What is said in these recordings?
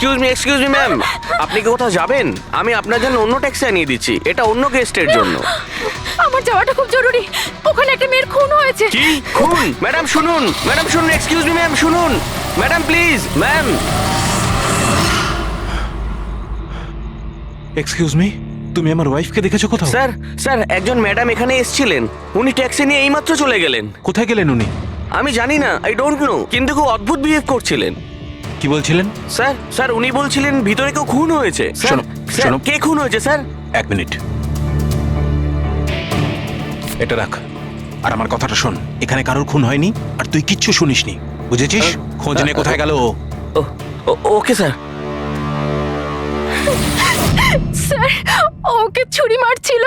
Excuse me ma'am, আপনি কি কোথাও যাবেন? আমি আপনার জন্য অন্য ট্যাক্সি আনিয়ে দিচ্ছি, এটা অন্য গেস্টের জন্য। আমার যাওয়াটা খুব জরুরি, ওখানে একটা মেয়ের খুন হয়েছে। কি খুন? ম্যাডাম শুনুন, এক্সকিউজ মি ম্যাম, শুনুন madam please, ma'am. Excuse me, তুমি আমার ওয়াইফকে দেখেছো কোথাও? স্যার একজন ম্যাডাম এখানে এসেছিলেন, উনি ট্যাক্সি নিয়ে এইমাত্র চলে গেলেন। কোথায় গেলেন উনি? আমি জানি না, আই ডোন্ট নো, কিন্তু খুব অদ্ভুত বিহেভ করছিলেন। কি বলছিলেন? স্যার উনি বলছিলেন ভিতরে কেউ খুন হয়েছে। শোনো, শোনো। কে খুন হয়েছে স্যার? এক মিনিট, এটা রাখ আর আমার কথাটা শোন। এখানে কারোর খুন হয়নি আর তুই কিচ্ছু শুনিসনি, বুঝেছিস? খোঁজ নে কোথায় গেল ও। Okay sir. স্যার, ওকে ছুরি মারছিল,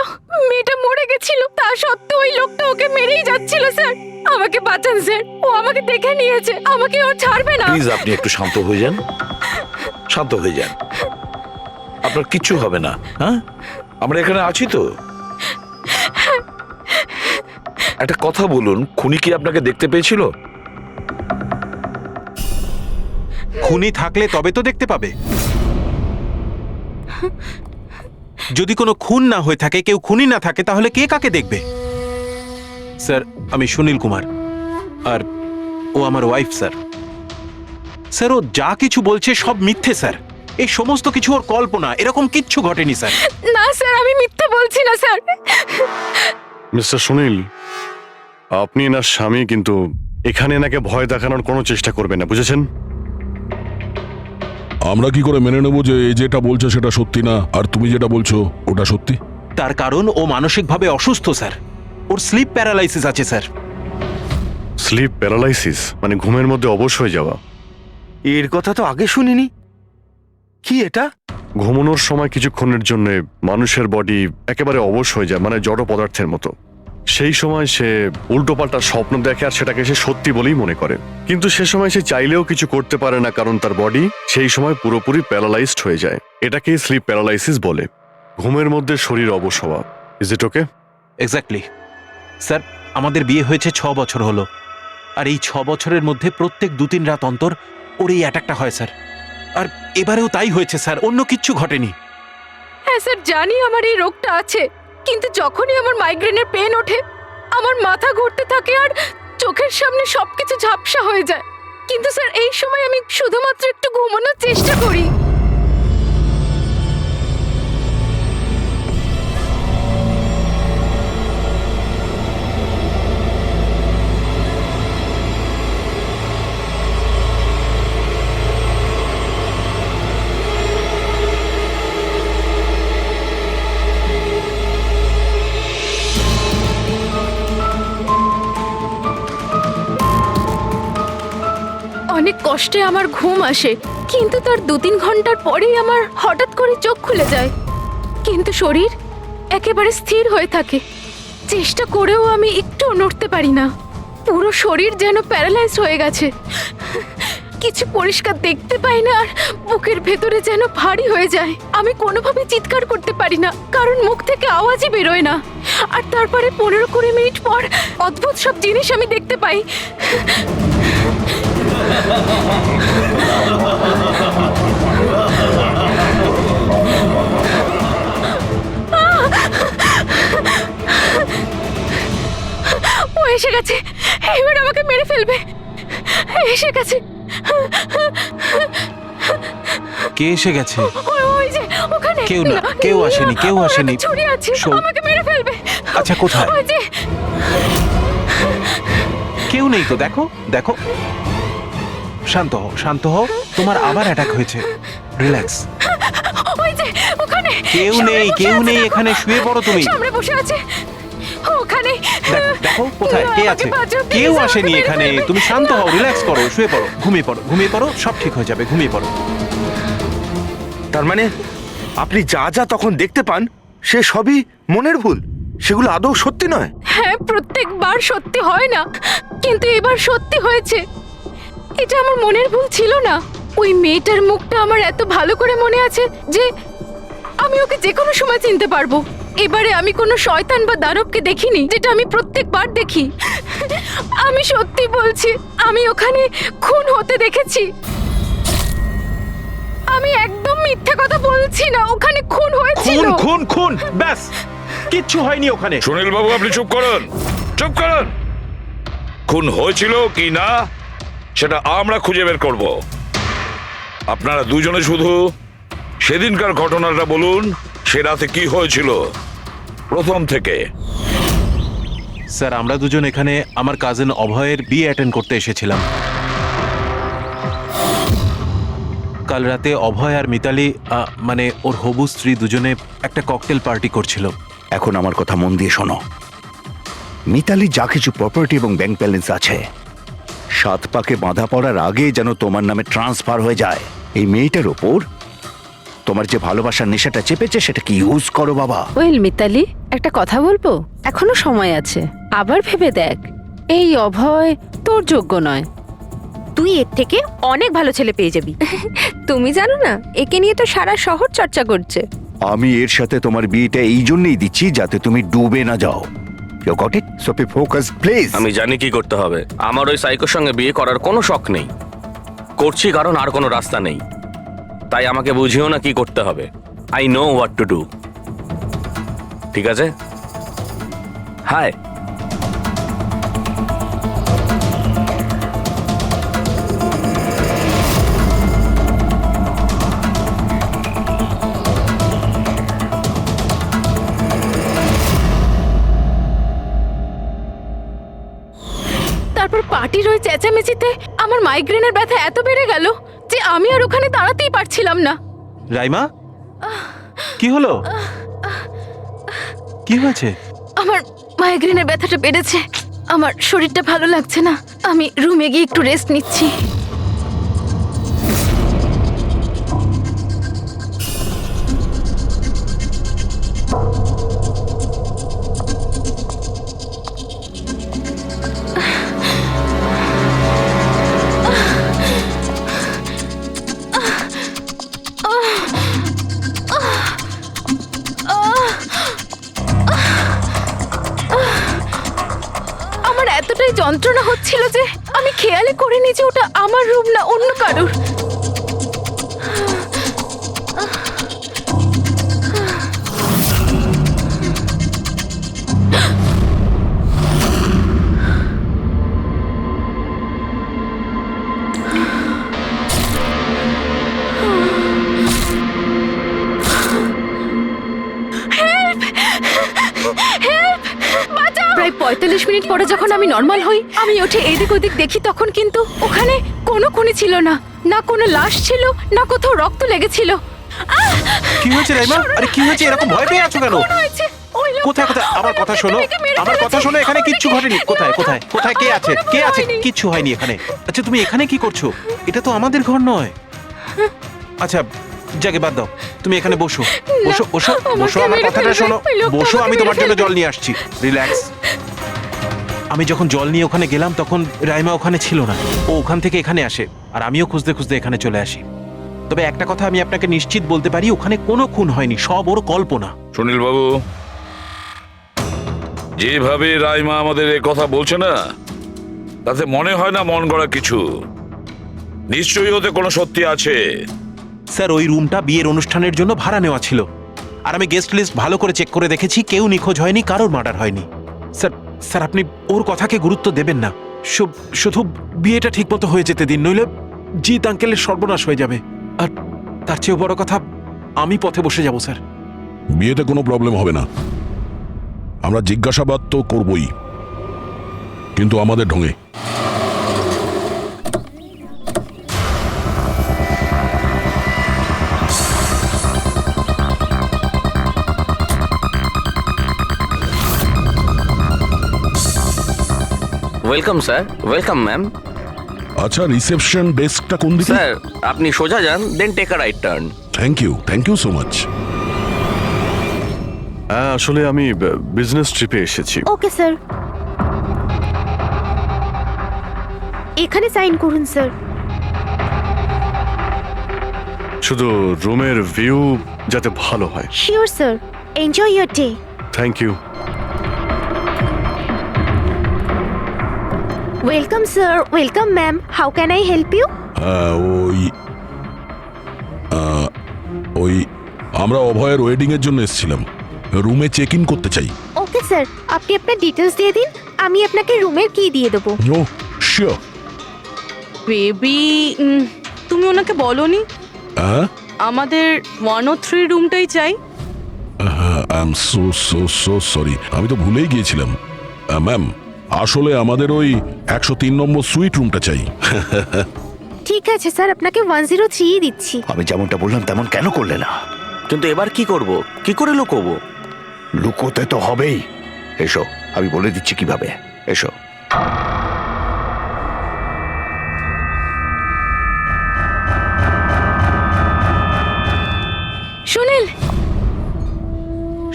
মেয়েটা মরে গেছিল, তা সত্ত্বেও ওই লোকটা ওকে মেরেই যাচ্ছিল। স্যার আমাকে বাঁচান স্যার, ও আমাকে দেখে নিয়েছে, আমাকে ও ছাড়বে না। প্লিজ আপনি একটু শান্ত হয়ে যান, শান্ত হয়ে যান, আপনার কিচ্ছু হবে না। হ্যাঁ, আমরা এখানে আছি তো। একটা কথা বলুন, খুনি কি আপনাকে দেখতে পেয়েছিল? খুনি থাকলে তবে তো দেখতে পাবে। যদি কোনো খুন না হয়ে থাকে, কেউ খুনি না থাকে, তাহলে কে কাকে দেখবে? স্যার, আমি সুনীল কুমার আর ও আমার ওয়াইফ স্যার। স্যার, ও যা কিছু বলছে সব মিথ্যে স্যার, এই সমস্ত কিছু ওর কল্পনা, এরকম কিচ্ছু ঘটেনি স্যার। না স্যার, আমি মিথ্যে বলছি না স্যার। মিস্টার সুনীল, আপনি এনার স্বামী, কিন্তু এখানে এনাকে ভয় দেখানোর কোনো চেষ্টা করবেন না, বুঝেছেন? আমরা কি করে মেনে নেবো যে এই যেটা বলছে সেটা সত্যি না আর তুমি যেটা বলছো ওটা সত্যি? তার কারণ ও মানসিকভাবে অসুস্থ স্যার, ওর স্লিপ প্যারালাইসিস আছে স্যার। স্লিপ প্যারালাইসিস মানে ঘুমের মধ্যে অবশ হয়ে যাওয়া? এর কথা তো আগে শুনিনি, কি এটা? ঘুমানোর সময় কিছুক্ষণের জন্য মানুষের বডি একেবারে অবশ হয়ে যায়, মানে জড় পদার্থের মতো। সেই সময় সে উল্টোপাল্টা স্বপ্ন দেখে আর সেটাকে সে সত্যি বলেই মনে করে, কিন্তু সে সময় সে চাইলেও কিছু করতে পারে না, কারণ তার বডি সেই সময় পুরোপুরি প্যারালাইজড হয়ে যায়। এটাকেই স্লিপ প্যারালাইসিস বলে, ঘুমের মধ্যে শরীর অবশ হওয়া। Is it okay? Exactly sir, আমাদের বিয়ে হয়েছে 6 বছর হলো, আর এই 6 বছরের মধ্যে প্রত্যেক 2-3 রাত অন্তর ওর এই অ্যাটাকটা হয় স্যার। আর এবারেও তাই হয়েছে স্যার, অন্য কিচ্ছু ঘটেনি। হ্যাঁ স্যার, জানি আমার এই রোগটা আছে, কিন্তু যখনই আমার মাইগ্রেনের পেন ওঠে, আমার মাথা ঘুরতে থাকে আর চোখের সামনে সবকিছু ঝাপসা হয়ে যায়। কিন্তু স্যার এই সময় আমি শুধুমাত্র একটু ঘুমানোর চেষ্টা করি। অনেক কষ্টে আমার ঘুম আসে, কিন্তু তার 2-3 ঘন্টার পরেই আমার হঠাৎ করে চোখ খুলে যায়, কিন্তু শরীর একেবারে স্থির হয়ে থাকে। চেষ্টা করেও আমি একটু নড়তে পারি না, পুরো শরীর যেন প্যারালাইজ হয়ে গেছে। কিছু পরিষ্কার দেখতে পাই না আর বুকের ভেতরে যেন ভারী হয়ে যায়। আমি কোনোভাবে চিৎকার করতে পারি না, কারণ মুখ থেকে আওয়াজই বেরোয় না। আর তারপরে 15-20 মিনিট পর অদ্ভুত সব জিনিস আমি দেখতে পাই। ও এসে গেছে, এবার আমাকে মেরে ফেলবে। এসে গেছে। কে এসে গেছে? ওই যে ওখানে। কেউ না, কেউ আসেনি, কেউ ওর আসেনি। একটা ছুরি আছে, শোন। আমাকে মেরে ফেলবে। আচ্ছা, কোথায়? ওই যে। কেউ নেই তো, দেখো দেখো। শান্ত হও, শান্ত হও, তোমার আবার অ্যাটাক হয়েছে, রিল্যাক্স। ওই যে ওখানে। কেউ সামনে নেই, বসে কেউ আছে, নেই, দেখো। এখানে শুয়ে পড়ো তুমি। সামনে বসে আছে ওখানে। দেখো দেখো কোথায় কে আছে? কেউ আসেনি এখানে, তুমি শান্ত হও, রিল্যাক্স করো, শুয়ে পড়ো, ঘুমিয়ে পড়ো, ঘুমিয়ে পড়ো, সব ঠিক হয়ে যাবে, ঘুমিয়ে পড়ো। তার মানে আপনি যা যা তখন দেখতে পান সে সবই মনের ভুল, সেগুলো আদৌ সত্যি নয়? হ্যাঁ, প্রত্যেকবার সত্যি হয় না, কিন্তু এবার সত্যি হয়েছে। এটা আমার মনের ভুল ছিল না। ওই মেয়েটার মুখটা আমার এত ভালো করে মনে আছে যে আমি ওকে যে কোনো সময় চিনতে পারবো। এবারে আমি কোনো শয়তান বা দানবকে দেখিনি, যেটা আমি প্রত্যেকবার দেখি। আমি সত্যি বলছি, আমি ওখানে খুন হতে দেখেছি। আমি একদম মিথ্যে কথা বলছি না, ওখানে খুন হয়েছিল। খুন খুন খুন, ব্যাস কিচ্ছু হয়নি ওখানে। সুনীল বাবু, আপনি চুপ করুন, চুপ করুন। খুন হয়েছিল কি না সেটা আমরা খুঁজে বের করব। আপনারা দুজনে শুধু সেদিনকার ঘটনাটা বলুন, সে রাতে কি হয়েছিল প্রথম থেকে। স্যার, আমরা দুজন এখানে আমার কাজিন অভয়ের বিয়ে অ্যাটেন্ড করতে এসেছিলাম। কাল রাতে অভয় আর মিতালি মানে ওর হবু স্ত্রী দুজনে একটা ককটেল পার্টি করছিল। এখন আমার কথা মন দিয়ে শোনো। মিতালি যা কিছু প্রপার্টি এবং ব্যাংক ব্যালেন্স আছে, 7 পাকে বাঁধা পড়ার আগে যেন তোমার নামে ট্রান্সফার হয়ে যায়। এই মেয়েটার ওপর তোমার যে ভালোবাসার নেশাটা চেপেছে সেটাকে ইউজ করো বাবা। ওয়েল মিতালি, একটা কথা বলবো? এখনো সময় আছে, আবার ভেবে দেখ। এই অভয় তোর যোগ্য নয়। তুই এর থেকে অনেক ভালো ছেলে পেয়ে যাবি। তুমি জানো না, একে নিয়ে তো সারা শহর চর্চা করছে। আমি এর সাথে তোমার বিয়েটা এই জন্যই দিচ্ছি যাতে তুমি ডুবে না যাও। You got it? So be focus please. আমি জানি কি করতে হবে। আমার ওই সাইকোর সঙ্গে বিয়ে করার কোনো শখ নেই, করছি কারণ আর কোনো রাস্তা নেই। তাই আমাকে বুঝিও না কি করতে হবে। I know what to do. ঠিক আছে? হাই। তারপর পার্টির ওই চেঁচামেচিতে আমার মাইগ্রেনের ব্যথা এত বেড়ে গেল যে আমি আর ওখানে দাঁড়াতেই পারছিলাম না। রাইমা, কি হলো? কি হয়েছে? আমার মাইগ্রেনের ব্যথাটা বেড়েছে, আমার শরীরটা ভালো লাগছে না। আমি রুমে গিয়ে একটু রেস্ট নিচ্ছি। আমার এতটাই যন্ত্রণা হচ্ছিল যে আমি খেয়ালই করিনি যে ওটা আমার রুম না অন্য কারোর। প্রায় 45 মিনিট পরে যখন আমি নর্মাল হই, আমি উঠে এদিক ওদিক দেখি, তখন কিন্তু ওখানে কোনো খুনি ছিল না, না কোনো লাশ ছিল, না কোথাও রক্ত লেগেছিল। কি হয়েছে রাইমা? আরে কি হয়েছে? এরকম ভয় পেয়ে আছো কেন? কোথায় কোথায়? আমার কথা শোনো, আমার কথা শোনো। এখানে কিচ্ছু ঘটেনি। কোথায় কোথায় কোথায় কে আছে? কে আছে? কিচ্ছু হয়নি এখানে। আচ্ছা, তুমি এখানে কি করছো? এটা তো আমাদের ঘর নয়। আচ্ছা, যাকে বাদ দাও, তুমি এখানে বসো বসো বসো বসো। আমার কথাটা শোনো, বসো। আমি তোমার জন্য জল নিয়ে আসছি। রিল্যাক্স। আমি যখন জল নিয়ে ওখানে গেলাম তখন রাইমা ওখানে ছিল না। ও ওখান থেকে এখানে আসে আর আমিও খুঁজতে খুঁজতে এখানে চলে আসি। তবে একটা কথা আমি আপনাকে নিশ্চিত বলতে পারি, ওখানে কোনো খুন হয়নি, সব ওর কল্পনা। সুনীল বাবু, যেভাবে রাইমা আমাদের এ কথা বলছে না, তাতে মনে হয় না মন গড়া কিছু। নিশ্চয়ই ওতে কোনো সত্যি আছে। স্যার, ওই রুমটা বিয়ের অনুষ্ঠানের জন্য ভাড়া নেওয়া ছিল, আর আমি গেস্ট লিস্ট ভালো করে চেক করে দেখেছি, কেউ নিখোঁজ হয়নি, কারোর মার্ডার হয়নি। স্যার স্যার, আপনি ওর কথাকে গুরুত্ব দেবেন না। শুধু বিয়েটা ঠিকমতো হয়ে যেতে দিন, নইলে জিৎ আঙ্কেলের সর্বনাশ হয়ে যাবে। আর তার চেয়েও বড় কথা, আমি পথে বসে যাব স্যার। বিয়েতে কোনো প্রবলেম হবে না। আমরা জিজ্ঞাসাবাদ তো করবই, কিন্তু আমাদের ঢঙে। Welcome sir. Welcome ma'am. আচ্ছা, রিসেপশন ডেস্কটা কোন দিকে? স্যার, আপনি সোজা যান, then take a right turn. Thank you so much. হ্যাঁ, আসলে আমি বিজনেস ট্রিপে এসেছি। ওকে স্যার, এখানে সাইন করুন স্যার। শুধু রুমের ভিউ যাতে ভালো হয়। Sure sir, enjoy your day. Thank you. Welcome sir, welcome ma'am, how can I help you? ওই ওই আমরা অভয়ের ওয়েডিং এর জন্য এসেছিলাম, রুমে চেক ইন করতে চাই। ওকে স্যার, আপনি আপনার ডিটেলস দিয়ে দিন, আমি আপনাকে রুমের কি দিয়ে দেবো। ও শিওর। বেবি, তুমি ওনাকে বলনি হ্যাঁ, আমাদের 103 রুমটাই চাই? I am so so so sorry, আমি তো ভুলেই গিয়েছিলাম। ম্যাম, আসলে আমাদের ওই 103 নম্বর সুইট রুমটা চাই। ঠিক আছে স্যার, আপনাকে 103 দিচ্ছি। আমি যেমনটা বললাম তেমন কেন করলে না? কিন্তু এবার কি করব, কি করে লুকোবো? লুকোতে তো হবেই। এসো, আমি বলে দিচ্ছি কিভাবে। এসো। সুনীল,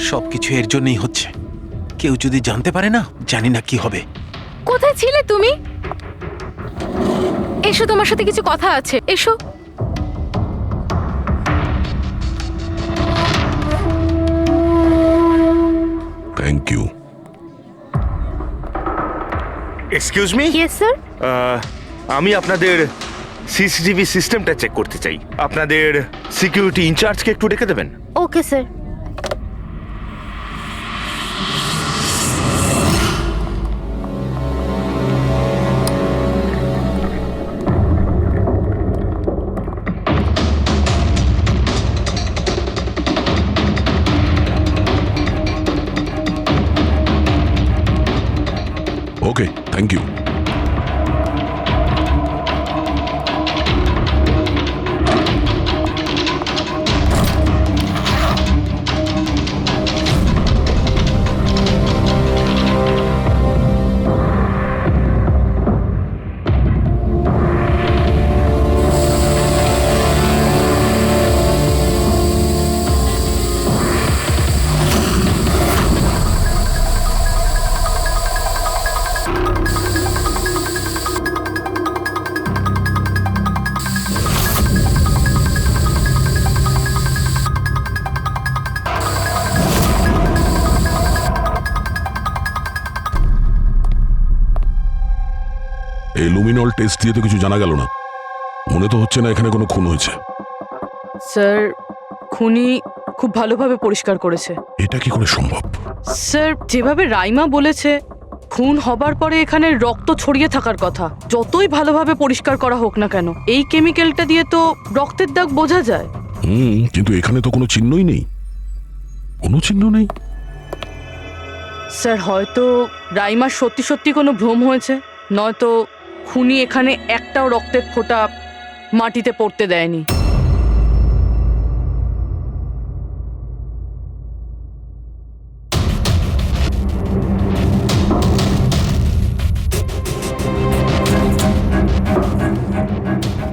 সবকিছু এর জন্যই হচ্ছে। কেউ যদি জানতে পারে না, জানি না কি হবে। কোথায় ছিলে তুমি? এসো, তোমার সাথে কিছু কথা আছে, এসো। Thank you. Excuse me, yes sir. আমি আপনাদের সিসিটিভি সিস্টেমটা চেক করতে চাই। আপনাদের সিকিউরিটি ইনচার্জকে একটু ডেকে দেবেন। Okay sir. Okay, thank you. এই লুমিনল টেস্ট দিয়ে তো কিছু জানা গেল না। মনে তো হচ্ছে না এখানে কোনো খুন হয়েছে। স্যার, খুনি খুব ভালোভাবে পরিষ্কার করেছে। এটা কি করে সম্ভব? স্যার, যেভাবে রাইমা বলেছে, খুন হবার পরে এখানে রক্ত ছড়িয়ে থাকার কথা। যতই ভালোভাবে পরিষ্কার করা হোক না কেন, এই কেমিক্যালটা দিয়ে তো রক্তের দাগ বোঝা যায়। কিন্তু এখানে তো কোনো চিহ্নই নেই, কোনো চিহ্ন নেই। স্যার, হয়তো রাইমার সত্যি সত্যি কোনো ভ্রম হয়েছে, নয়তো খুনি এখানে একটাও রক্তের ফোঁটা মাটিতে পড়তে দেয়নি।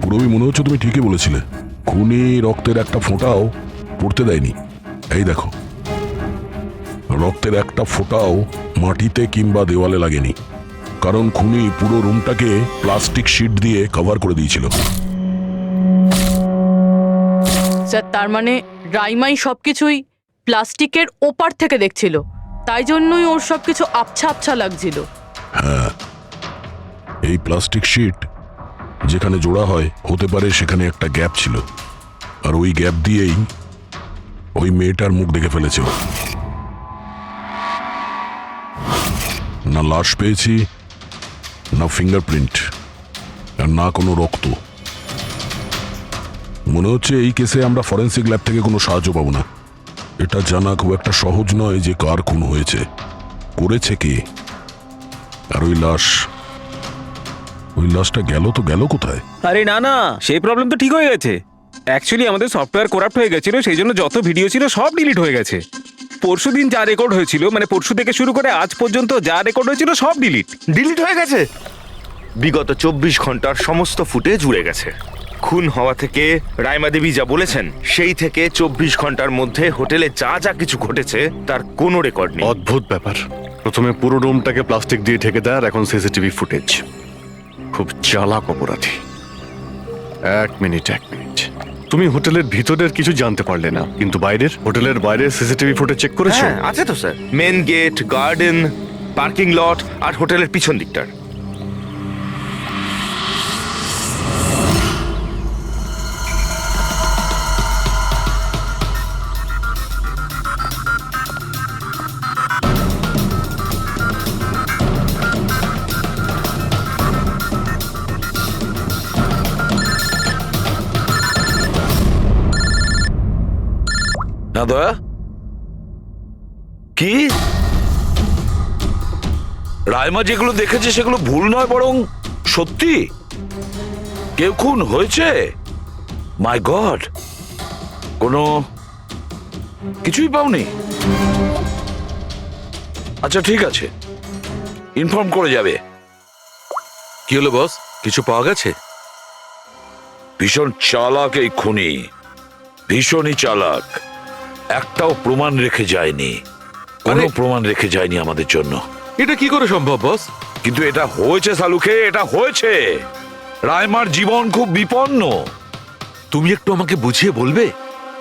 পুরোই মনে হচ্ছে তুমি ঠিকই বলেছিলে, খুনি রক্তের একটা ফোঁটাও পড়তে দেয়নি। এই দেখো, রক্তের একটা ফোঁটাও মাটিতে কিংবা দেওয়ালে লাগেনি, কারণ খুনি পুরো রুমটাকে প্লাস্টিক শিট দিয়ে কভার করে দিয়েছিল। স্যার, তার মানে রাইমাই সবকিছুই প্লাস্টিকের ওপার থেকে দেখছিল, তাই জন্যই ওর সবকিছু আবছা আবছা লাগছিল। হ্যাঁ, এই প্লাস্টিক শিট যেখানে জোড়া হয়, হতে পারে সেখানে একটা গ্যাপ ছিল, আর ওই গ্যাপ দিয়েই ওই মেয়েটার মুখ দেখে ফেলেছে ও। না লাশ পেয়েছি, না ফিঙ্গারপ্রিন্ট, আর না কোনো রক্ত। মনে হচ্ছে এই কেসে আমরা ফরেন্সিক ল্যাব থেকে কোনো সাহায্য পাবো না। এটা জানা খুব একটা সহজ নয় যে কার খুন হয়েছে, করেছে কে, আর ওই লাশটা গেল তো গেল কোথায়? আরে না না, সেই প্রবলেম তো ঠিক হয়ে গেছে। অ্যাকচুয়ালি আমাদের সফটওয়্যার করাপ্ট হয়ে গেছিল, সেই জন্য যত ভিডিও ছিল সব ডিলিট হয়ে গেছে। পরশুদিন যা রেকর্ড হয়েছিল, মানে পরশু থেকে শুরু করে আজ পর্যন্ত যা রেকর্ড হয়েছিল সব ডিলিট হয়ে গেছে। বিগত 24 ঘন্টার সমস্ত ফুটেজ উড়ে গেছে। খুন হওয়া থেকে রাইমা দেবী যা বলেছেন, সেই থেকে 24 ঘন্টার মধ্যে হোটেলে যা যা কিছু ঘটেছে তার কোনো রেকর্ড নেই। অদ্ভুত ব্যাপার। প্রথমে পুরো রুমটাকে প্লাস্টিক দিয়ে ঢেকে দেয়, আর এখন সিসিটিভি ফুটেজ। খুব চালাক অপরাধী। এক মিনিট। তুমি হোটেলের ভিতরের কিছু জানতে পারলে না, কিন্তু বাইরের, হোটেলের বাইরের সিসিটিভি ফুটেজ চেক করেছো? হ্যাঁ, আছে তো sir. Main gate, garden, parking lot আর হোটেলের পিছন দিকটার। না দয়া, কি রাইমা যেগুলো দেখেছে সেগুলো ভুল নয়, বরং সত্যি? কেউ খুন হয়েছে? মাই গড, কোনো কিছুই পাওনি? আচ্ছা ঠিক আছে, ইনফর্ম করে যাবে। কি হলো বস, কিছু পাওয়া গেছে? ভীষণ চালাক এই খুনি, ভীষণই চালাক। একটাও প্রমাণ রেখে যায়নি, কোনো প্রমাণ রেখে যায়নি আমাদের জন্য। এটা কি করে সম্ভব বস? কিন্তু এটা হয়েছে সালুকে, এটা হয়েছে। রাইমার জীবন খুব বিপন্ন। তুমি একটু আমাকে বুঝিয়ে বলবে?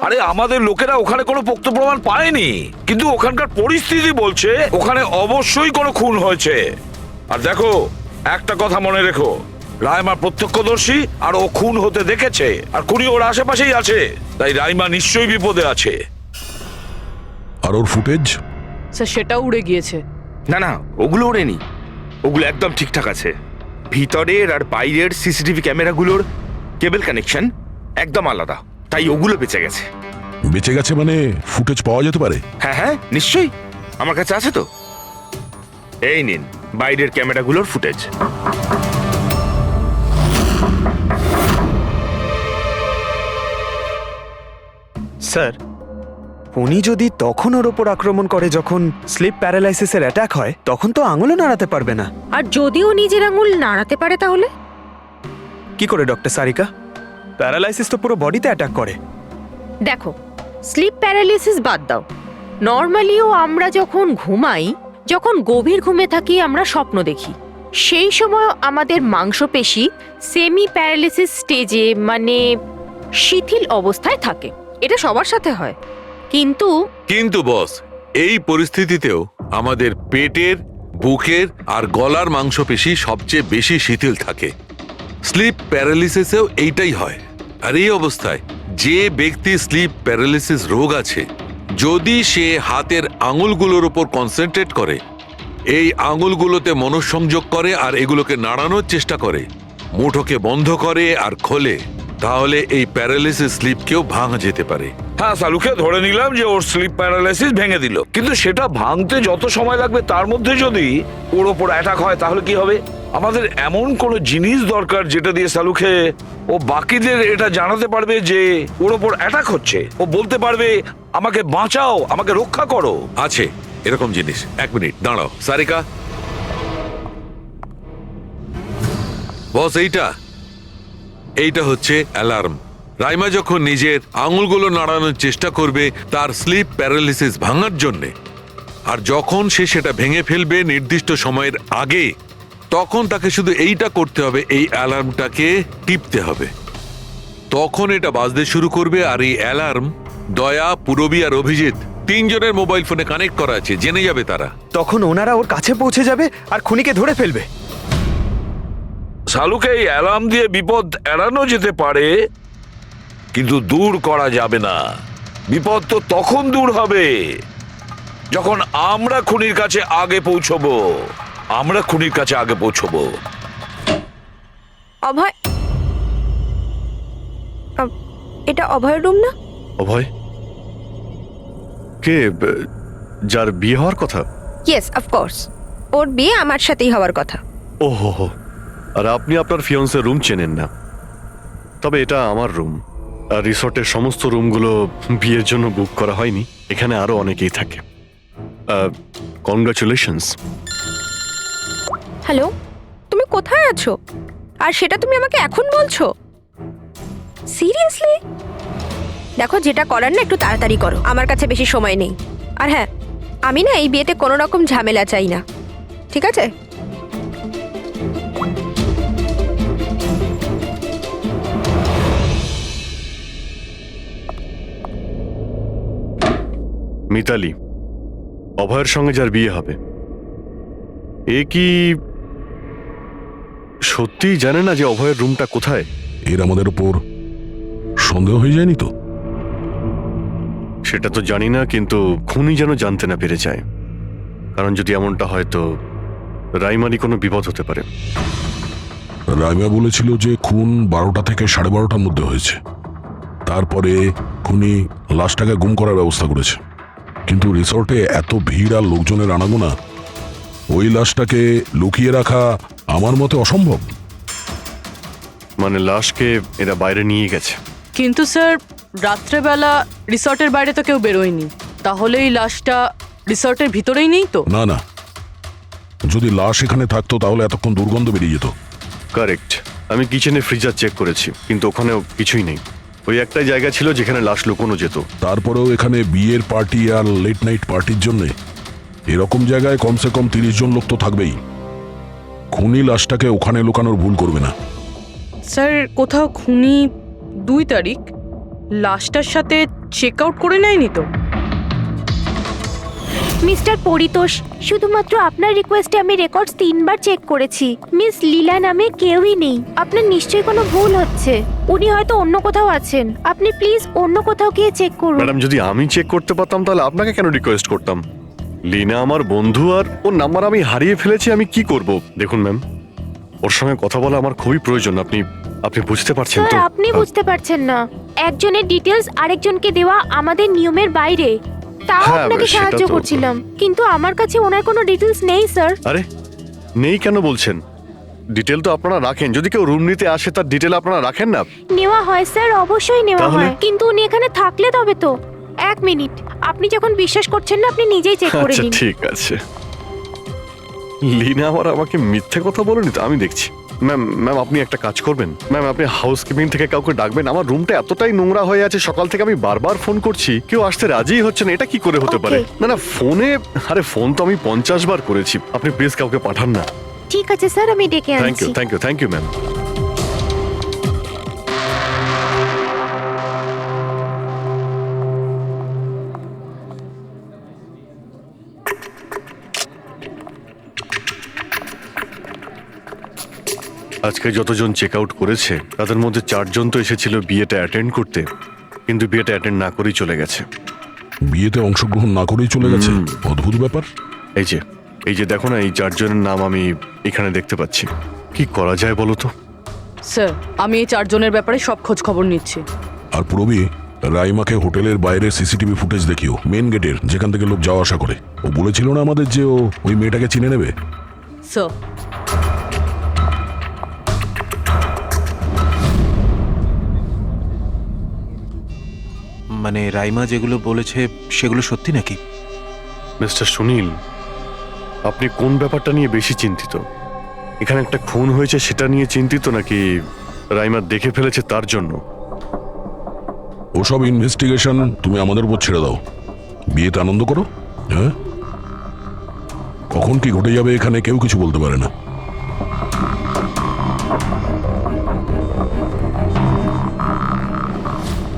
আরে আমাদের লোকেরা ওখানে কোনো পোক্ত প্রমাণ পায়নি, কিন্তু ওখানকার পরিস্থিতি বলছে ওখানে অবশ্যই কোনো খুন হয়েছে। আর দেখো, একটা কথা মনে রেখো, রাইমা প্রত্যক্ষদর্শী, আর ও খুন হতে দেখেছে, আর খুনি ওর আশেপাশেই আছে, তাই রাইমা নিশ্চয়ই বিপদে আছে। আর ওর ফুটেজ? স্যার সেটাও উড়ে গিয়েছে। না না, ওগুলো ওড়েনি, ওগুলো একদম ঠিকঠাক আছে। ভিতরের আর বাইরের সিসিটিভি ক্যামেরাগুলোর কেবল কানেকশন একদম আলাদা, তাই ওগুলো বেঁচে গেছে। বেঁচে গেছে মানে ফুটেজ পাওয়া যেতে পারে? হ্যাঁ হ্যাঁ নিশ্চয়ই, আমার কাছে আছে তো। এই নিন বাইরের ক্যামেরাগুলোর ফুটেজ। স্যার, উনি যদি তখন ওর ওপর আক্রমণ করে যখন স্লিপ প্যারালাইসিসের অ্যাটাক হয়, তখন তো আঙুলও নাড়াতে পারবে না। আর যদিও নিজের আঙুল নাড়াতে পারে তাহলে? কি করে ডক্টর সারিকা? প্যারালাইসিস তো পুরো বডিতে অ্যাটাক করে। দেখো, স্লিপ প্যারালিসিস বাদ দাও, নর্মালিও আমরা যখন ঘুমাই, যখন গভীর ঘুমে থাকি আমরা স্বপ্ন দেখি, সেই সময় আমাদের মাংসপেশি সেমি প্যারালিসিস স্টেজে মানে শিথিল অবস্থায় থাকে। এটা সবার সাথে হয়। কিন্তু বস, এই পরিস্থিতিতেও আমাদের পেটের, বুকের আর গলার মাংসপেশি সবচেয়ে বেশি শিথিল থাকে। স্লিপ প্যারালিসিসেও এইটাই হয়। আর এই অবস্থায় যে ব্যক্তি স্লিপ প্যারালিসিস রোগ আছে, যদি সে হাতের আঙুলগুলোর উপর কনসেন্ট্রেট করে, এই আঙুলগুলোতে মনঃসংযোগ করে আর এগুলোকে নাড়ানোর চেষ্টা করে, মুঠোকে বন্ধ করে আর খোলে, তাহলে এই প্যারালিসিস স্লিপকেও ভাঙা যেতে পারে। হ্যাঁ সালুকে ধরে নিলাম যে ওর স্লিপ প্যারালাইসিস ভেঙে দিল, কিন্তু সেটা ভাঙতে যত সময় লাগবে তার মধ্যে যদি ওর ওপর অ্যাটাক হয় তাহলে কি হবে? আমাদের এমন কোনো জিনিস দরকার যেটা দিয়ে সালুকে ও বাকিদের এটা জানাতে পারবে যে ওর ওপর অ্যাটাক হচ্ছে। ও বলতে পারবে আমাকে বাঁচাও, আমাকে রক্ষা করো। আছে এরকম জিনিস। এক মিনিট দাঁড়াও সারিকা। বস, এইটা হচ্ছে অ্যালার্ম। রাইমা যখন নিজের আঙুলগুলো নাড়ানোর চেষ্টা করবে তার স্লিপ প্যারালিসিস ভাঙার জন্যে, আর যখন সে সেটা ভেঙে ফেলবে নির্দিষ্ট সময়ের আগে, তখন তাকে শুধু এইটা করতে হবে, এই অ্যালার্মটাকে টিপতে হবে। তখন এটা বাজতে শুরু করবে, আর এই অ্যালার্ম দয়া, পুরবী আর অভিজিৎ তিনজনের মোবাইল ফোনে কানেক্ট করা আছে, জেনে যাবে তারা। তখন ওনারা ওর কাছে পৌঁছে যাবে আর খুনিকে ধরে ফেলবে। সালুকে এই অ্যালার্ম দিয়ে বিপদ এড়ানো যেতে পারে, কিন্তু দূর করা যাবে না। বিপদ তো তখন দূর হবে যখন আমরা খুনির কাছে আগে পৌঁছবো। অভয়, এটা অভয়ের রুম না? অভয় কে? যার বিয়ে হওয়ার কথা? ইয়েস, অফকোর্স, ওর বিয়ে আমার সাথেই হওয়ার কথা। ওহো, আর আপনি আপনার ফিয়ন্সের রুম চেনেন না? তবে এটা আমার রুম, আর রিসর্টের সমস্ত রুমগুলো বিয়ের জন্য বুক করা হয়নি। এখানে আরো অনেকেই থাকে। কনগ্রাচুলেশনস। হ্যালো, তুমি কোথায় আছো? আর সেটা তুমি আমাকে এখন বলছো? সিরিয়াসলি? দেখো, যেটা করার না একটু তাড়াতাড়ি করো, আমার কাছে বেশি সময় নেই। আর হ্যাঁ, আমি না এই বিয়েতে কোনো রকম ঝামেলা চাই না, ঠিক আছে? মিতালি, অভয়ের সঙ্গে যার বিয়ে হবে, এ কি সত্যি জানে না যে অভয়ের রুমটা কোথায়? এর আমাদের উপর সন্দেহ হয়ে যায়নি তো? সেটা তো জানি না, কিন্তু খুনি যেন জানতে না পেরে যায়, কারণ যদি এমনটা হয় তো রাইমারই কোনো বিপদ হতে পারে। রাইমা বলেছিল যে খুন 12টা থেকে 12:30টার মধ্যে হয়েছে। তারপরে খুনি লাশটাকে গুম করার ব্যবস্থা করেছে। কিন্তু রিসর্টে এত ভিড় আর লোকজনের আনাগোনা, ওই লাশটাকে লুকিয়ে রাখা আমার মতে অসম্ভব। মানে লাশকে এরা বাইরে নিয়ে গেছে। কিন্তু স্যার রাত্রেবেলা রিসর্টের বাইরে তো কেউ বেরোয়নি, তাহলে এই লাশটা রিসর্টের ভিতরেই নেই তো? না না, যদি লাশ এখানে থাকতো তাহলে এতক্ষণ দুর্গন্ধ বেরিয়ে যেত। কারেক্ট। আমি কিচেনে ফ্রিজার চেক করেছি, কিন্তু ওখানেও কিছুই নেই। ওই একটাই জায়গা ছিল যেখানে লাশ লুকোনো যেত। তারপরেও এখানে বিয়ের পার্টি আর লেট নাইট পার্টির জন্য এরকম জায়গায় কমসে কম 30 জন লোক তো থাকবেই। খুনি লাশটাকে ওখানে লুকানোর ভুল করবে না। স্যার কোথাও খুনি 2 তারিখ লাশটার সাথে চেক আউট করে নেয়নি তো? মিস্টার পরিতোষ, শুধুমাত্র আপনার রিকোয়েস্টে আমি রেকর্ডস 3 বার চেক করেছি। মিস লীলা নামে কেউই নেই। আপনার নিশ্চয়ই কোনো ভুল হচ্ছে। উনি হয়তো অন্য কোথাও আছেন। আপনি প্লিজ অন্য কোথাও গিয়ে চেক করুন। ম্যাডাম, যদি আমি চেক করতে পারতাম তাহলে আপনাকে কেন রিকোয়েস্ট করতাম? লিনা আমার বন্ধু, আর ওর নাম্বার আমি হারিয়ে ফেলেছি। আমি কি করব? দেখুন ম্যাম, ওর সঙ্গে কথা বলা আমার খুবই প্রয়োজন। আপনি বুঝতে পারছেন তো? স্যার, আপনি বুঝতে পারছেন না। একজনের ডিটেলস আরেকজনকে দেওয়া আমাদের নিয়মের বাইরে। তাও হ্যাঁ, আপনাকে সেটা সাহায্য তো- করছিলাম, কিন্তু আমার কাছে ওনার কোনো ডিটেলস নেই স্যার। আরে নেই কেন বলছেন? ডিটেল তো আপনারা রাখেন। যদি কেউ রুম নিতে আসে তার ডিটেল আপনারা রাখেন না? নেওয়া হয় স্যার, অবশ্যই নেওয়া তাহলে? হয়, কিন্তু উনি এখানে থাকলে তবে তো। 1 মিনিট, আপনি যখন বিশ্বাস করছেন না আপনি নিজেই চেক করে আচ্ছা নিন। ঠিক আছে। লিনা আমাকে মিথ্যে কথা বলেনি তো? আমি দেখছি। ম্যাম আপনি একটা কাজ করবেন। ম্যাম আপনি হাউসকিপিং থেকে কাউকে ডাকবেন। আমার রুমটা এতটাই নোংরা হয়ে আছে, সকাল থেকে আমি বারবার ফোন করছি, কেউ আসতে রাজিই হচ্ছে না। এটা কি করে হতে পারে? Okay. না ফোনে, আরে ফোন তো আমি 50 বার করেছি। আপনি প্লিজ কাউকে পাঠান না। ঠিক আছে স্যার, আমি ডেকে থ্যাংক ইউ আনছি। Thank you ma'am. আজকে যতজন চেক আউট করেছে তাদের মধ্যে 4 জন তো এসেছিল বিয়েটা অ্যাটেন্ড করতে, কিন্তু বিয়েটা অ্যাটেন্ড না করেই চলে গেছে। বিয়েতে অংশগ্রহণ না করেই চলে গেছে? অদ্ভুত ব্যাপার। এই যে দেখো না, এই 4 জনের নাম আমি এখানে দেখতে পাচ্ছি। কি করা যায় বলো তো? স্যার আমি এই 4 জনের ব্যাপারে সব খোঁজ খবর নিচ্ছি। আর পুরবি, রাইমাকে হোটেলের বাইরে সিসিটিভি ফুটেজ দেখিও, মেন গেটের, যেখান থেকে লোক যাওয়া আসা করে। ও বলেছিল না আমাদের যে ও ওই মেয়েটাকে চিনে নেবে। স্যার মানে রাইমা যেগুলো বলেছে সেগুলো সত্যি নাকি? মিস্টার সুনীল, আপনি কোন ব্যাপারটা নিয়ে বেশি চিন্তিত? এখানে একটা খুন হয়েছে সেটা নিয়ে চিন্তিত, নাকি রাইমা দেখে ফেলেছে তার জন্য? ওসব ইনভেস্টিগেশন তুমি আমাদের উপর ছেড়ে দাও। বিয়েতে আনন্দ করো। হ্যাঁ, কখন কি ঘটে যাবে এখানে কেউ কিছু বলতে পারে না।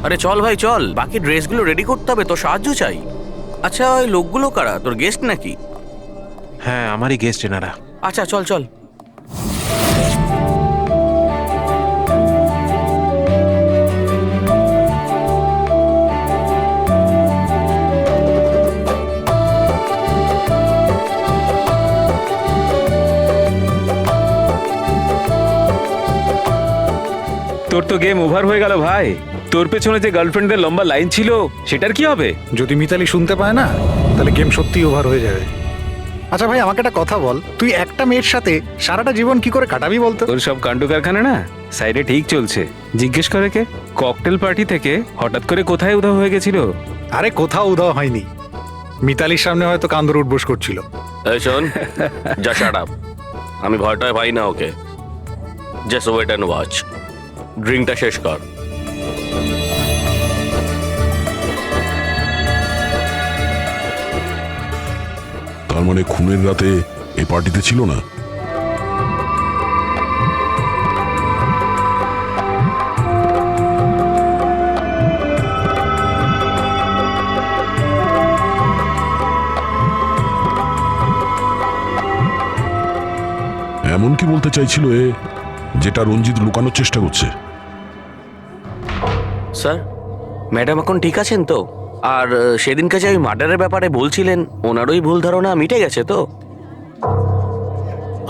আরে চল ভাই চল, বাকি ড্রেসগুলো রেডি করতে হবে, তো সাহায্য চাই। আচ্ছা ওই লোকগুলো কারা? তোর গেস্ট নাকি? হ্যাঁ, আমারই গেস্ট এনারা। আচ্ছা চল চল। তোর তো গেম ওভার হয়ে গেল ভাই। তোর পেছনে যে গার্লফ্রেন্ডদের লম্বা লাইন ছিল সেটার কি হবে? যদি মিতালি শুনতে পায় না তাহলে গেম সত্যিই ওভার হয়ে যাবে। আচ্ছা ভাই, আমাকে একটা কথা বল, তুই একটা মেয়ের সাথে সারাটা জীবন কি করে কাটাবি বলতো? তোর সব কাণ্ড কারখানা না সাইডে ঠিক চলছে। জিজ্ঞেস করে কে? ককটেল পার্টি থেকে হঠাৎ করে কোথায় উধাও হয়ে গেছিল? আরে কোথাও উধাও হয়নি, মিতালির সামনে হয়তো কান্দর উঠবোস করছিল। এই শোন, যা শাট আপ। আমি ভয়টায় পাই না ওকে। Just wait and watch. ড্রিঙ্কটা শেষ কর। তার মানে খুনের রাতে এই পার্টিতে ছিল না? এমন কি বলতে চাইছিল এ, যেটা রঞ্জিত লুকানোর চেষ্টা করছে? স্যার, ম্যাডাম এখন ঠিক আছেন তো? আর সেদিনকে যে ওই মার্ডারের ব্যাপারে বলছিলেন, ওনারই ভুল ধারণা মিটে গেছে তো?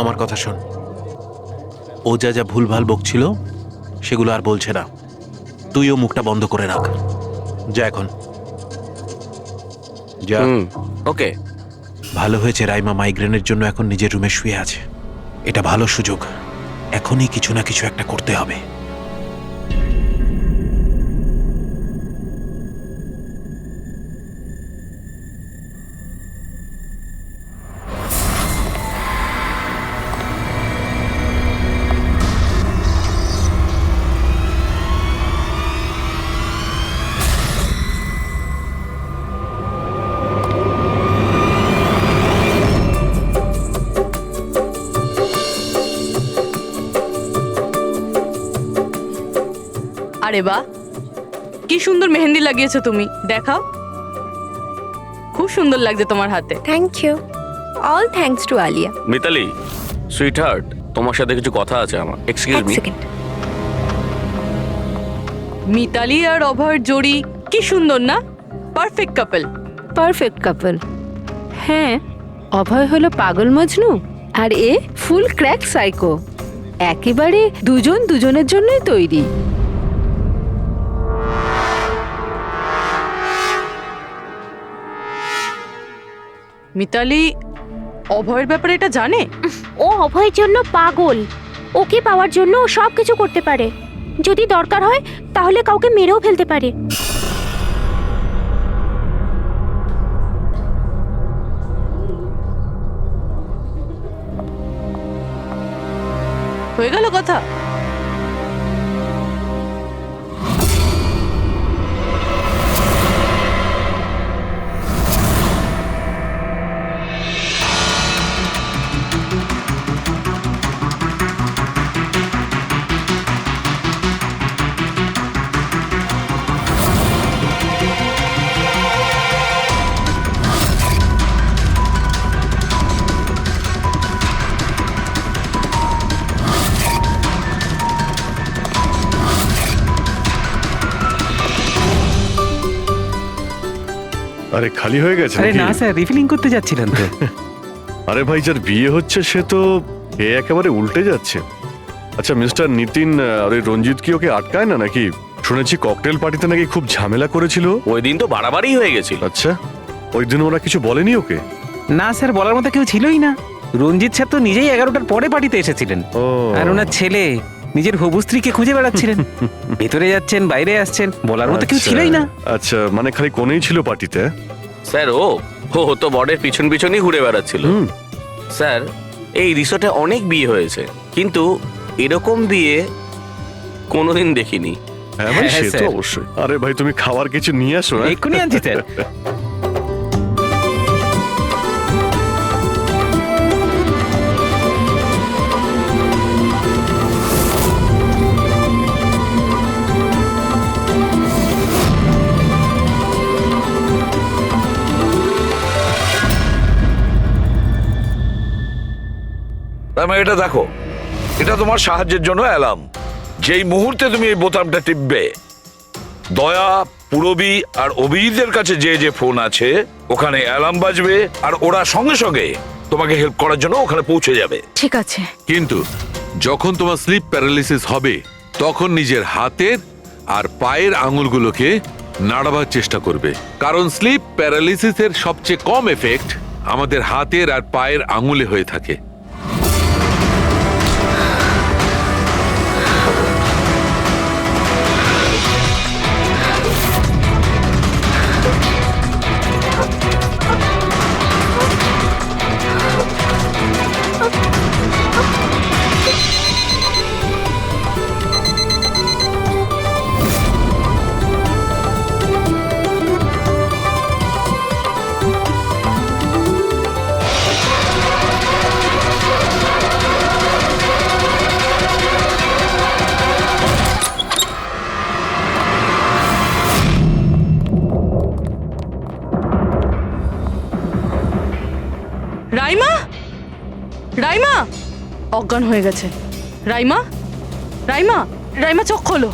আমার কথা শোন, ও যা যা ভুলভাল বকছিল সেগুলো আর বলছে না। তুইও মুখটা বন্ধ করে রাখ। যা এখন যা। ওকে। ভালো হয়েছে রাইমা মাইগ্রেনের জন্য এখন নিজের রুমে শুয়ে আছে। এটা ভালো সুযোগ, এখনই কিছু না কিছু একটা করতে হবে। আরে বাহ, কি সুন্দর মেহেন্দি লাগিয়েছো তুমি, দেখাও। খুব সুন্দর লাগছে তোমার হাতে। Thank you. All thanks to Alia. Mitali, sweetheart, তোমার সাথে কিছু কথা আছে আমার। Excuse me. মিতালি আর অভয়ের জোড়ি কি সুন্দর না? Perfect couple. Perfect couple. হ্যাঁ, অভয় হলো পাগল মজনু আর এ ফুল ক্র্যাক সাইকো। একেবারে দুজন দুজনের জন্যই তৈরি। মিতালি অভয়ের ব্যাপারে এটা জানে? ও অভয়ের জন্য পাগল। ওকে পাওয়ার জন্য ও সব কিছু করতে পারে। যদি দরকার হয় তাহলে কাউকে মেরেও ফেলতে পারে। হয়ে গেল কথা। আরে খালি হয়ে গেছে আরে নাকি? না স্যার, রিফিলিং করতে যাচ্ছিলেন তো। আরে ভাই, যার বিয়ে হচ্ছে সে তো এ একেবারে উল্টে যাচ্ছে। আচ্ছা মিস্টার নিতিন, আর ওই রঞ্জিত কি ওকে আটকায় না নাকি? শুনেছি ককটেল পার্টিতে নাকি খুব ঝামেলা করেছিল। ওই দিন তো বাড়াবাড়ি হয়ে গেছিল। আচ্ছা, ওই দিন ওরা কিছু বলেনি ওকে? না স্যার, বলার মতো কেউ ছিলই না। রঞ্জিত স্যার তো নিজেই 11টার পরে পার্টিতে এসেছিলেন। ও, আর ওনার ছেলে নিজের হবু স্ত্রীকে খুঁজে বেড়াচ্ছিলেন। ভেতরে যাচ্ছেন, বাইরে আসছেন, বলার মতো কেউ আচ্ছা, ছিলই না। আচ্ছা, মানে খালি কোনেই ছিল পার্টিতে? স্যার ও তো বরের পিছন পিছনই ঘুরে বেড়াচ্ছিল। স্যার, এই রিসোর্টে অনেক বিয়ে হয়েছে, কিন্তু এরকম বিয়ে কোনোদিন দেখিনি। হ্যাঁ ভাই, হ্যাঁ, সে তো স্যার। অবশ্যই। আরে ভাই, তুমি খাবার কিছু নিয়ে আসো। হ্যাঁ? এক্ষুনি আনছি স্যার। এটা দেখো, এটা তোমার সাহায্যের জন্য অ্যালার্ম। যেই মুহূর্তে তুমি এই বোতামটা টিপবে, দয়া, পুরবী আর অভিজিতের কাছে যে যে ফোন আছে ওখানে অ্যালার্ম বাজবে, আর ওরা সঙ্গে সঙ্গে তোমাকে হেল্প করার জন্য ওখানে পৌঁছে যাবে। ঠিক আছে। কিন্তু যখন তোমার স্লিপ প্যারালিসিস হবে তখন নিজের হাতের আর পায়ের আঙুলগুলোকে নাড়াবার চেষ্টা করবে, কারণ স্লিপ প্যারালিসিসের সবচেয়ে কম এফেক্ট আমাদের হাতের আর পায়ের আঙুলে হয়ে থাকে। রাইমা, রাইমা অজ্ঞান হয়ে গেছে। রাইমা, রাইমা, রাইমা চোখ খোলো।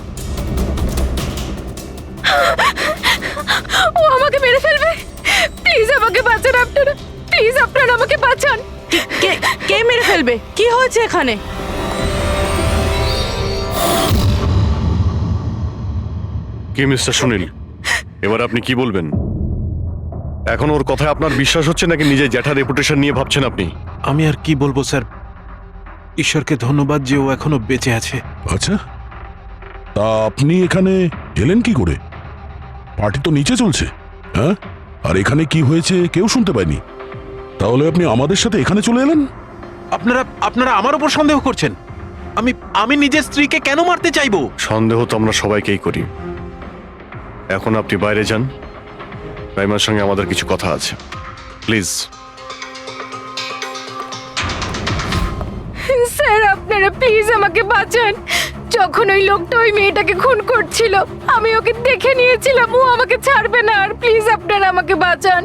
ও আমাকে মেরে ফেলবে। প্লিজ আমাকে বাঁচান আপনারা, প্লিজ আপনারা আমাকে বাঁচান। কে মেরে ফেলবে? কি হয়েছে এখানে? কি মিস্টার সুনীল, এবার আপনি কি বলবেন? এখন ওর কথায় আপনার বিশ্বাস হচ্ছে নাকি নিজের জ্যাঠার রেপুটেশন নিয়ে ভাবছেন আপনি? আমি আর কি বলবো স্যার, ঈশ্বরকে ধন্যবাদ যে ও এখনো বেঁচে আছে। আচ্ছা, তা আপনি এখানে এলেন কি করে? পার্টি তো নিচে চলছে, হ্যাঁ? আর এখানে কি হয়েছে কেউ শুনতে পায়নি, তাহলে আপনি আমাদের সাথে এখানে চলে এলেন? আপনারা আমার উপর সন্দেহ করছেন? আমি নিজের স্ত্রীকে কেন মারতে চাইবো? সন্দেহ তো আমরা সবাইকেই করি। এখন আপনি বাইরে যান, রাইমার সঙ্গে আমাদের কিছু কথা আছে, প্লিজ। স্যার আপনারা প্লিজ আমাকে বাঁচান। যখন ওই লোকটা ওই মেয়েটাকে খুন করছিল আমি ওকে দেখে নিয়েছিলাম, ও আমাকে ছাড়বে না। আর প্লিজ আপনারা আমাকে বাঁচান,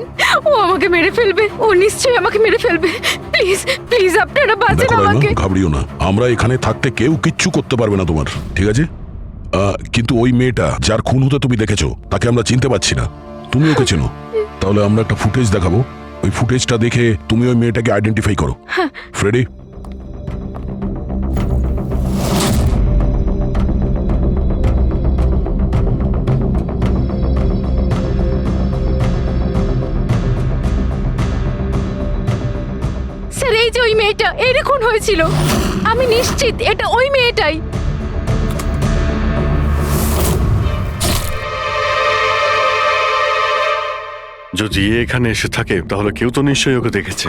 ও আমাকে মেরে ফেলবে, ও নিশ্চয়ই আমাকে মেরে ফেলবে। প্লিজ প্লিজ আপনারা বাঁচান দেখো রাইমা, আমাকে। ঘাবড়িও না, আমরা এখানে থাকতে কেউ কিচ্ছু করতে পারবে না তোমার, ঠিক আছে? কিন্তু ওই মেয়েটা যার খুন হতে তুমি দেখেছো তাকে আমরা চিনতে পারছি না, তুমি ওকে চেনো। তাহলে আমরা একটা ফুটেজ দেখাবো, ওই ফুটেজটা দেখে তুমি ওই মেয়েটাকে আইডেন্টিফাই করো। ফ্রেডি, স্যার এই যে ওই মেয়েটা, এরই খুন হয়েছিল। আমি নিশ্চিত এটা ওই মেয়েটাই। যদি এ এখানে এসে থাকে তাহলে কেউ তো নিশ্চয়ই ওকে দেখেছে।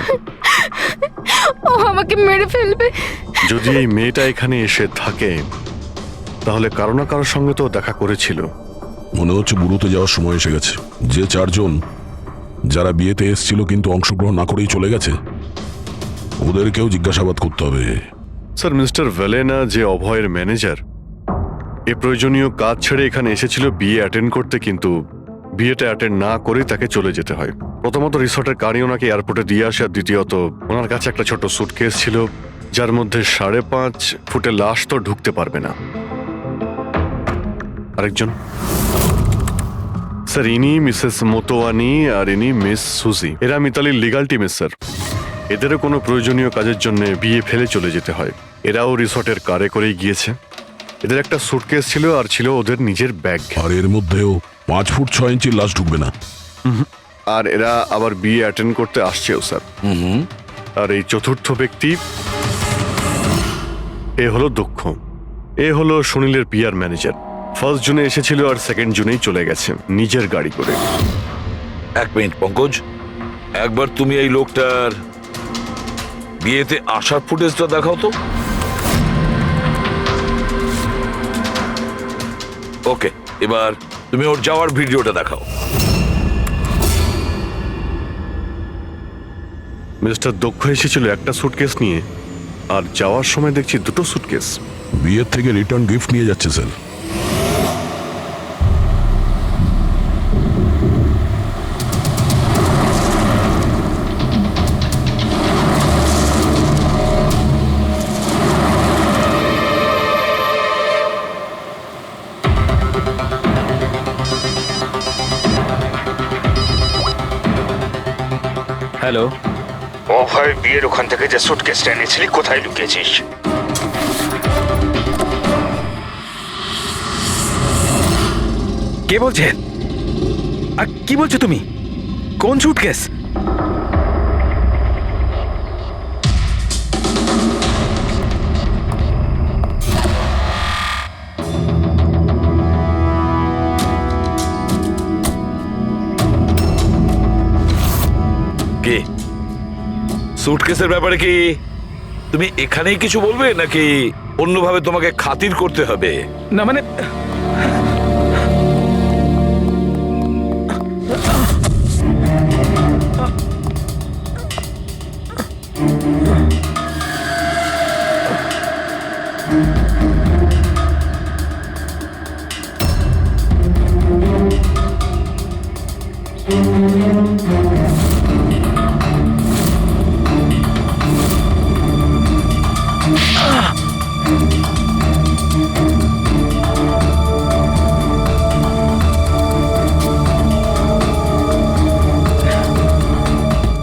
ও আমাকে মেরে ফেলবে। যদি এই মেয়েটা এখানে এসে থাকে তাহলে কারো না কারোর সঙ্গে তো দেখা করেছিল। মনে হচ্ছে বুড়োতে যাওয়ার সময় এসে গেছে। যে চারজন যারা বিয়েতে এসেছিল কিন্তু অংশগ্রহণ না করেই চলে গেছে, ওদেরকেও জিজ্ঞাসাবাদ করতে হবে। স্যার, মিস্টার ভেলেনা যে অভয়ের ম্যানেজার, এ প্রয়োজনীয় কাজ ছেড়ে এখানে এসেছিল বিয়ে অ্যাটেন্ড করতে, কিন্তু বিয়েটা অ্যাটেন্ড না করে তাকে চলে যেতে হয়। প্রথমত রিসর্টের গাড়ি ওনাকে এয়ারপোর্টে দিয়ে আসে, আর দ্বিতীয়ত ওনার কাছে একটা ছোট সুটকেস ছিল যার মধ্যে 5.5 ফুটের লাশ তো ঢুকতে পারবে না। আরেকজন স্যার, ইনি মিসেস মোতোয়ানি আর ইনি মিস সুজি। এরা মিতালির লিগাল টিমের স্যার। এদেরও কোনো প্রয়োজনীয় কাজের জন্য বিয়ে ফেলে চলে যেতে হয়। এরাও রিসর্টের কারে করেই গিয়েছে। এদের একটা সুটকেস ছিল আর ছিল ওদের নিজের ব্যাগ। আর এর মধ্যেও 5 ফুট 6 ইঞ্চির লাশ ঢুকবে না। আর এরা আবার বিয়ে অ্যাটেন্ড করতে আসছেও স্যার। আর এই চতুর্থ ব্যক্তি, এ হলো দক্ষ। এ হলো সুনীলের পিআর ম্যানেজার। 1 জুনে এসেছিল আর 2 জুনেই চলে গেছে নিজের গাড়ি করে। 1 মিনিট পঙ্কজ, একবার তুমি এই লোকটার বিয়েতে আসার ফুটেজটা দেখাও তো। ওকে, এবার তুমি ওর যাওয়ার ভিডিওটা দেখাও। মিস্টার দক্ষ এসেছিল একটা সুটকেস নিয়ে, আর যাওয়ার সময় দেখছি 2টো সুটকেস। বিয়ের থেকে রিটার্ন গিফট নিয়ে যাচ্ছে স্যার। হ্যালো, অভয় বিয়ের ওখান থেকে যে সুটকেসটা এনেছিলি কোথায় লুকিয়েছিস? কে বলছে? আর কি বলছো তুমি? কোন সুটকেস? কে? সুটকেসের ব্যাপারে কি তুমি এখানেই কিছু বলবে নাকি অন্যভাবে তোমাকে খাতির করতে হবে? না মানে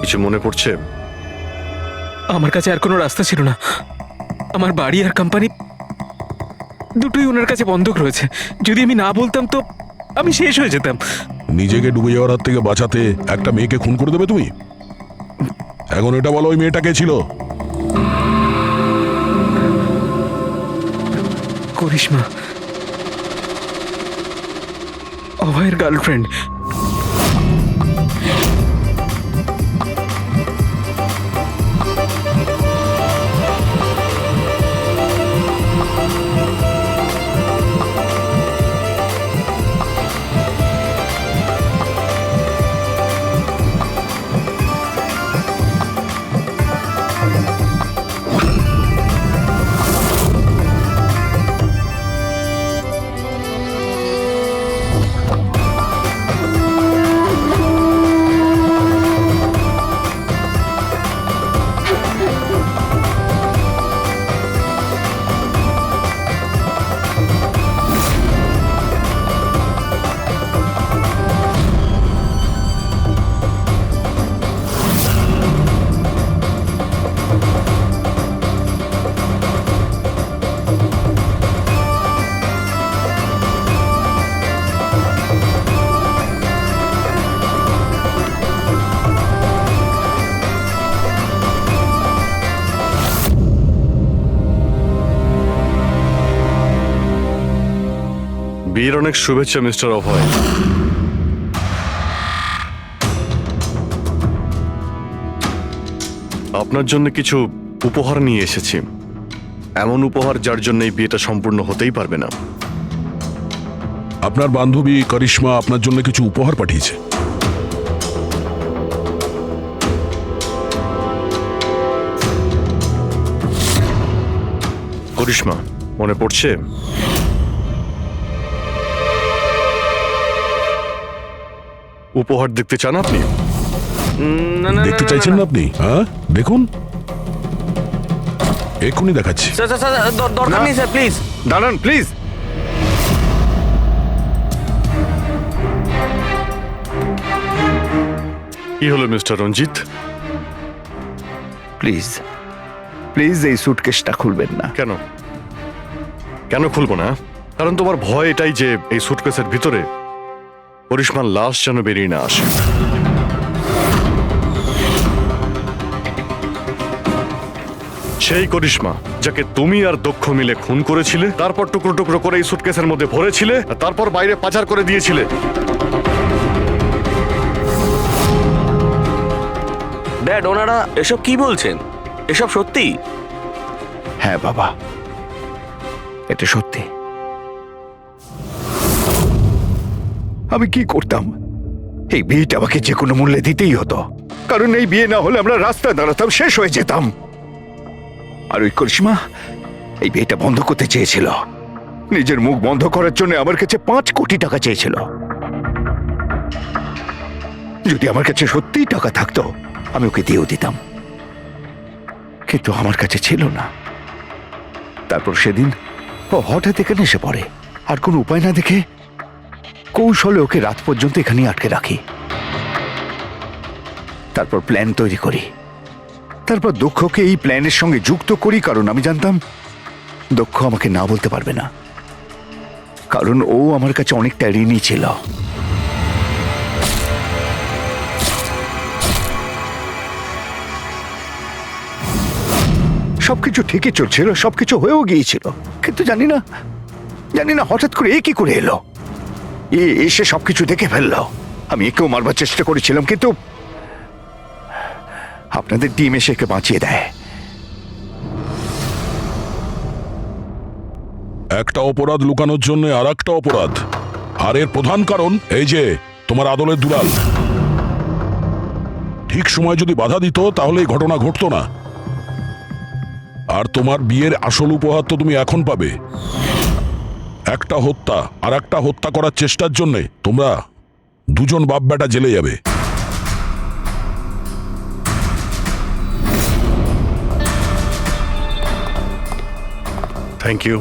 কিছু মনে পড়ছে? আমার কাছে আর কোনো রাস্তা ছিল না। আমার বাড়ি আর কোম্পানি দুটোই ওনার কাছে বন্ধক রয়েছে। যদি আমি না বলতাম তো আমি শেষ হয়ে যেতাম। নিজেকে ডুবে যাওয়ার হাত থেকে বাঁচাতে একটা মেয়েকে খুন করে দেবে তুমি? এখন এটা বলো, ওই মেয়েটা কে ছিল? করিশ্মা, অভয়ের গার্লফ্রেন্ড। বিয়ের অনেক শুভেচ্ছা মিস্টার অভয়। আপনার জন্য কিছু উপহার নিয়ে এসেছি, এমন উপহার যার জন্য এই বিয়েটা সম্পূর্ণ হতেই পারবে না। আপনার বান্ধবী করিশ্মা আপনার জন্য কিছু উপহার পাঠিয়েছে। করিশ্মা, মনে পড়ছে? উপহার দেখতে চান আপনি? না না দেখতে চাইছেন না আপনি? হ্যাঁ, দেখুন, এক্ষুনি দেখাচ্ছি। স্যার স্যার স্যার, দরকার নেই স্যার, প্লিজ দাঁড়ান প্লিজ। কি হলো মিস্টার রঞ্জিত? প্লিজ প্লিজ এই সুটকেসটা খুলবেন না। কেন কেন খুলবো না? কারণ তোমার ভয় এটাই যে এই সুটকেসের ভিতরে করিশ্মার লাশ যেন বেরিয়ে না আসে। সেই করিশ্মা যাকে তুমি আর দক্ষ মিলে খুন করেছিলে, তারপর টুকরো টুকরো করে এই সুটকেসের মধ্যে ভরেছিলে, আর তারপর বাইরে পাচার করে দিয়েছিলে। ড্যাড, ওনারা এসব কি বলছেন? এসব সত্যি? হ্যাঁ বাবা, এটা সত্যি। আমি কি করতাম? এই বিয়েটা আমাকে যে কোনো মূল্যে দিতেই হতো, কারণ এই বিয়ে না হলে আমরা রাস্তায় দাঁড়াতাম, শেষ হয়ে যেতাম। আর ওই করিশ্মা এই বিয়েটা বন্ধ করতে চেয়েছিল, নিজের মুখ বন্ধ করার জন্য আমার কাছে 5 কোটি টাকা চেয়েছিল। যদি আমার কাছে সত্যিই টাকা থাকতো আমি ওকে দিয়েও দিতাম, কিন্তু আমার কাছে ছিল না। তারপর সেদিন ও হঠাৎ এখানে এসে পড়ে, আর কোনো উপায় না দেখে কৌশলে ওকে রাত পর্যন্ত এখানে আটকে রাখি। তারপর প্ল্যান তৈরি করি, তারপর দক্ষকে এই প্ল্যানের সঙ্গে যুক্ত করি, কারণ আমি জানতাম দক্ষ আমাকে না বলতে পারবে না, কারণ ও আমার কাছে অনেকটা ঋণী ছিল। সবকিছু ঠিকই চলছিল, সবকিছু হয়েও গিয়েছিল, কিন্তু জানি না হঠাৎ করে এ কি করে এলো, এসে সবকিছু দেখে ফেললো। আমি একেও মারবার চেষ্টা করেছিলাম, কিন্তু আপনাদের টিম এসে একে বাঁচিয়ে দেয়। একটা অপরাধ লুকানোর জন্য আর একটা অপরাধ, আর এর প্রধান কারণ এই যে তোমার আদলের দুলাল। ঠিক সময় যদি বাধা দিত তাহলে এই ঘটনা ঘটতো না। আর তোমার বিয়ের আসল উপহার তো তুমি এখন পাবে। একটা হত্যা আর একটা হত্যা করার চেষ্টার জন্য তোমরা দুজন বাপ বেটা জেলে যাবে। Thank you.